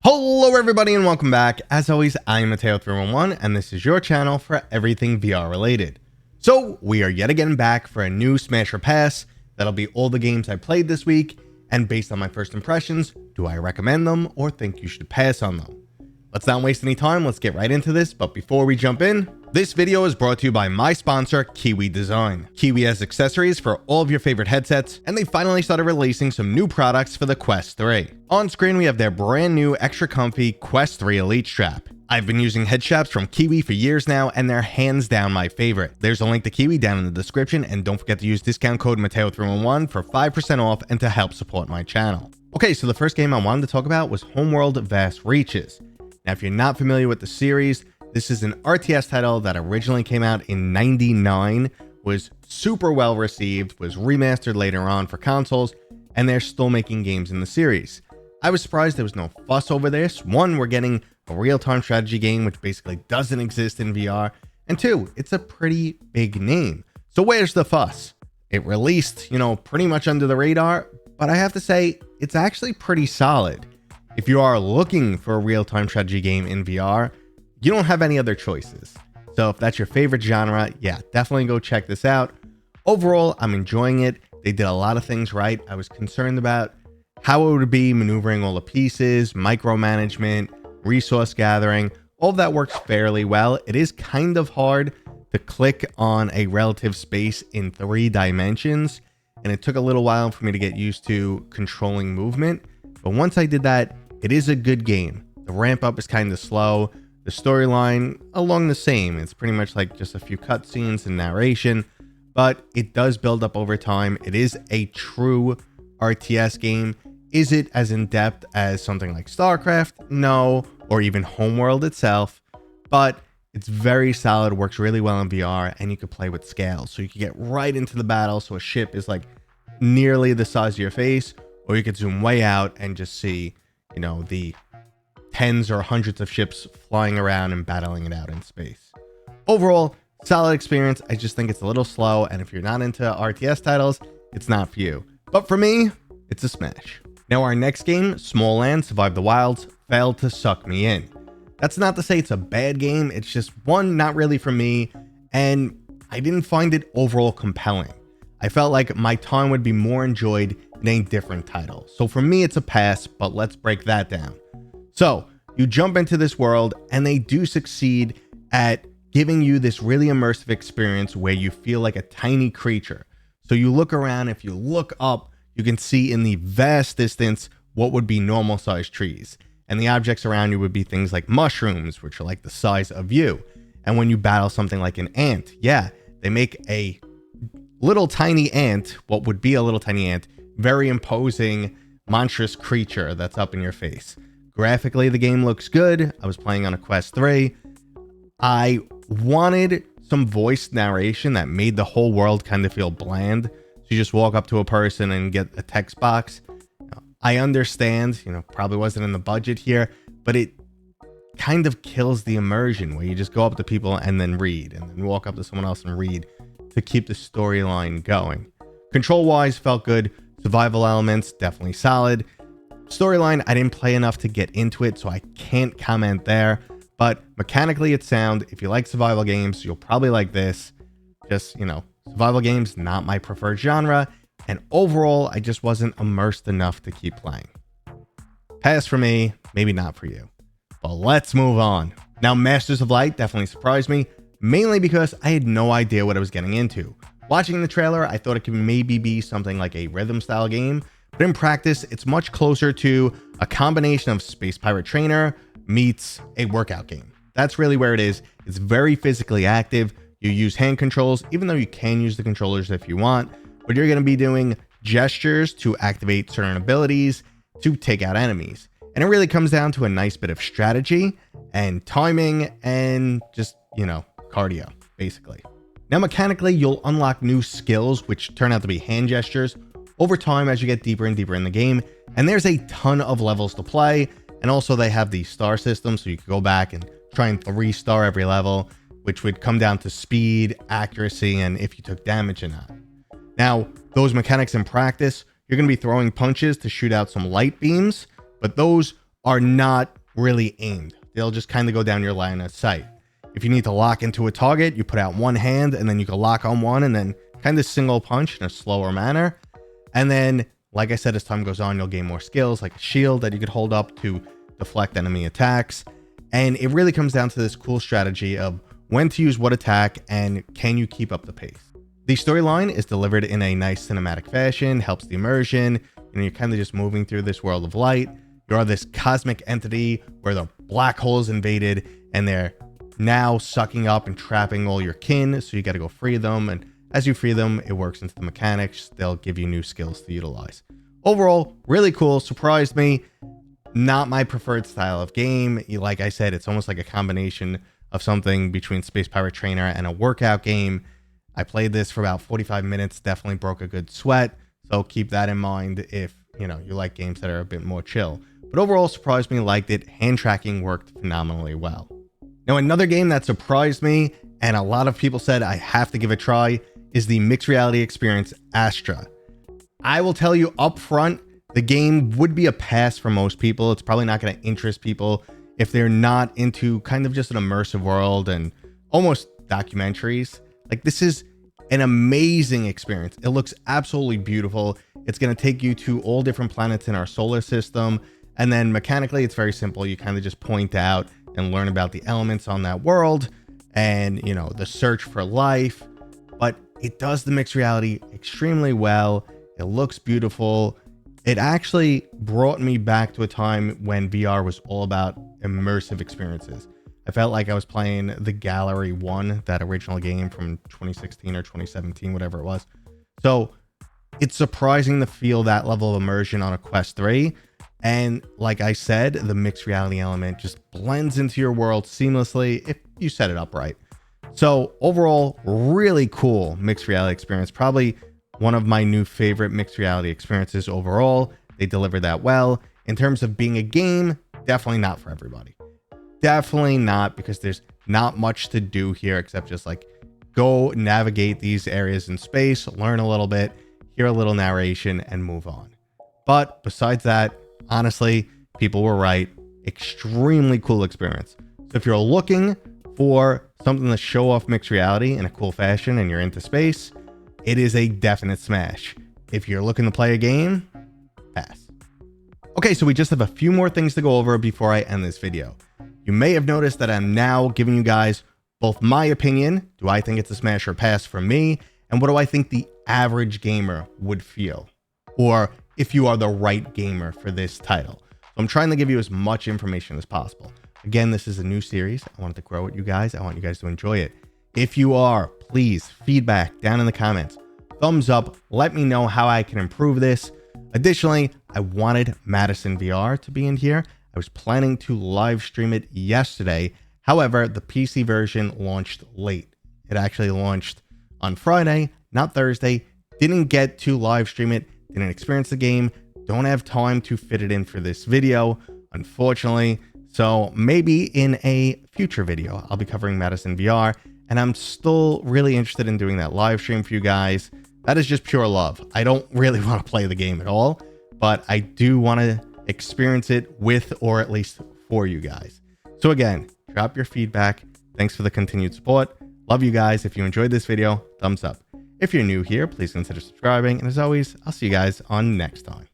Hello everybody and welcome back. As always, I'm Mateo311 and this is your channel for everything VR related. So we are yet again back for a new Smasher Pass. That'll be all the games I played this week, and based on my first impressions, do I recommend them or think you should pass on them? Let's not waste any time, let's get right into this, but before we jump in, this video is brought to you by my sponsor, Kiwi Design. Kiwi has accessories for all of your favorite headsets, and they finally started releasing some new products for the Quest 3. On screen, we have their brand new extra comfy Quest 3 Elite Strap. I've been using head straps from Kiwi for years now, and they're hands down my favorite. There's a link to Kiwi down in the description, and don't forget to use discount code Mateo311 for 5% off and to help support my channel. Okay, so the first game I wanted to talk about was Homeworld Vast Reaches. Now, if you're not familiar with the series, this is an RTS title that originally came out in '99, was super well received, was remastered later on for consoles, and they're still making games in the series. I was surprised there was no fuss over this. One, we're getting a real-time strategy game, which basically doesn't exist in VR, and two, it's a pretty big name. So where's the fuss? It released, pretty much under the radar, but I have to say, it's actually pretty solid. If you are looking for a real-time strategy game in VR, you don't have any other choices. So if that's your favorite genre, yeah, definitely go check this out. Overall, I'm enjoying it. They did a lot of things right. I was concerned about how it would be maneuvering all the pieces, micromanagement, resource gathering. All of that works fairly well. It is kind of hard to click on a relative space in 3 dimensions, and it took a little while for me to get used to controlling movement. But once I did that, it is a good game. The ramp up is kind of slow. The storyline along the same. It's pretty much like just a few cutscenes and narration, but it does build up over time. It is a true RTS game. Is it as in-depth as something like StarCraft? No, or even Homeworld itself, but it's very solid, works really well in VR, and you can play with scale. So you can get right into the battle, so a ship is like nearly the size of your face, or you could zoom way out and just see, the tens or hundreds of ships flying around and battling it out in space. Overall, solid experience. I just think it's a little slow, and if you're not into RTS titles, it's not for you. But for me, it's a smash. Now our next game, Smalland Survive the Wilds, failed to suck me in. That's not to say it's a bad game, it's just one, not really for me, and I didn't find it overall compelling. I felt like my time would be more enjoyed in a different title. So for me, it's a pass, but let's break that down. So you jump into this world, and they do succeed at giving you this really immersive experience where you feel like a tiny creature. So you look around, if you look up, you can see in the vast distance what would be normal sized trees. And the objects around you would be things like mushrooms, which are like the size of you. And when you battle something like an ant, yeah, they make a little tiny ant, what would be a little tiny ant, very imposing, monstrous creature that's up in your face. Graphically, the game looks good. I was playing on a Quest 3. I wanted some voice narration that made the whole world kind of feel bland. So you just walk up to a person and get a text box. I understand, probably wasn't in the budget here, but it kind of kills the immersion where you just go up to people and then read, and then walk up to someone else and read to keep the storyline going. Control-wise, felt good. Survival elements, definitely solid. Storyline, I didn't play enough to get into it, so I can't comment there. But mechanically, it's sound. If you like survival games, you'll probably like this. Just, survival games, not my preferred genre. And overall, I just wasn't immersed enough to keep playing. Pass for me, maybe not for you. But let's move on. Now, Masters of Light definitely surprised me, mainly because I had no idea what I was getting into. Watching the trailer, I thought it could maybe be something like a rhythm style game, but in practice, it's much closer to a combination of Space Pirate Trainer meets a workout game. That's really where it is. It's very physically active. You use hand controls, even though you can use the controllers if you want, but you're going to be doing gestures to activate certain abilities to take out enemies. And it really comes down to a nice bit of strategy and timing and just, cardio, basically. Now, mechanically, you'll unlock new skills, which turn out to be hand gestures, over time as you get deeper and deeper in the game. And there's a ton of levels to play. And also they have the star system, so you can go back and try and 3-star every level, which would come down to speed, accuracy, and if you took damage or not. Now, those mechanics in practice, you're going to be throwing punches to shoot out some light beams, but those are not really aimed. They'll just kind of go down your line of sight. If you need to lock into a target, you put out one hand and then you can lock on one and then kind of single punch in a slower manner. And then, like I said, as time goes on, you'll gain more skills like a shield that you could hold up to deflect enemy attacks. And it really comes down to this cool strategy of when to use what attack and can you keep up the pace. The storyline is delivered in a nice cinematic fashion, helps the immersion. You're kind of just moving through this world of light. You are this cosmic entity where the black hole is invaded and they're now sucking up and trapping all your kin. So you got to go free them. And as you free them, it works into the mechanics. They'll give you new skills to utilize. Overall, really cool. Surprised me. Not my preferred style of game. Like I said, it's almost like a combination of something between Space Pirate Trainer and a workout game. I played this for about 45 minutes, definitely broke a good sweat. So keep that in mind if, you like games that are a bit more chill. But overall, surprised me, liked it. Hand tracking worked phenomenally well. Now, another game that surprised me, and a lot of people said I have to give it a try, is the mixed reality experience Astra. I will tell you up front, the game would be a pass for most people. It's probably not going to interest people if they're not into kind of just an immersive world and almost documentaries. Like, this is an amazing experience. It looks absolutely beautiful. It's going to take you to all different planets in our solar system. And then mechanically, it's very simple. You kind of just point out and learn about the elements on that world and, the search for life. But it does the mixed reality extremely well. It looks beautiful. It actually brought me back to a time when VR was all about immersive experiences. I felt like I was playing the Gallery 1, that original game from 2016 or 2017, whatever it was. So it's surprising to feel that level of immersion on a Quest 3. And like I said, the mixed reality element just blends into your world seamlessly if you set it up right. So overall, really cool mixed reality experience. Probably one of my new favorite mixed reality experiences overall. They delivered that well. In terms of being a game, definitely not for everybody. Definitely not, because there's not much to do here except just like go navigate these areas in space, learn a little bit, hear a little narration, and move on. But besides that, honestly, people were right. Extremely cool experience. So if you're looking for something to show off mixed reality in a cool fashion and you're into space, it is a definite smash. If you're looking to play a game, pass. Okay, so we just have a few more things to go over before I end this video. You may have noticed that I'm now giving you guys both my opinion, do I think it's a smash or pass for me, and what do I think the average gamer would feel, or if you are the right gamer for this title. So I'm trying to give you as much information as possible. Again, this is a new series. I wanted to grow with you guys. I want you guys to enjoy it. If you are, please feedback down in the comments. Thumbs up. Let me know how I can improve this. Additionally, I wanted Madison VR to be in here. I was planning to live stream it yesterday. However, the PC version launched late. It actually launched on Friday, not Thursday. Didn't get to live stream it. Didn't experience the game. Don't have time to fit it in for this video, unfortunately. So maybe in a future video, I'll be covering Madison VR. And I'm still really interested in doing that live stream for you guys. That is just pure love. I don't really want to play the game at all, but I do want to experience it with, or at least for, you guys. So again, drop your feedback. Thanks for the continued support. Love you guys. If you enjoyed this video, thumbs up. If you're new here, please consider subscribing. And as always, I'll see you guys on next time.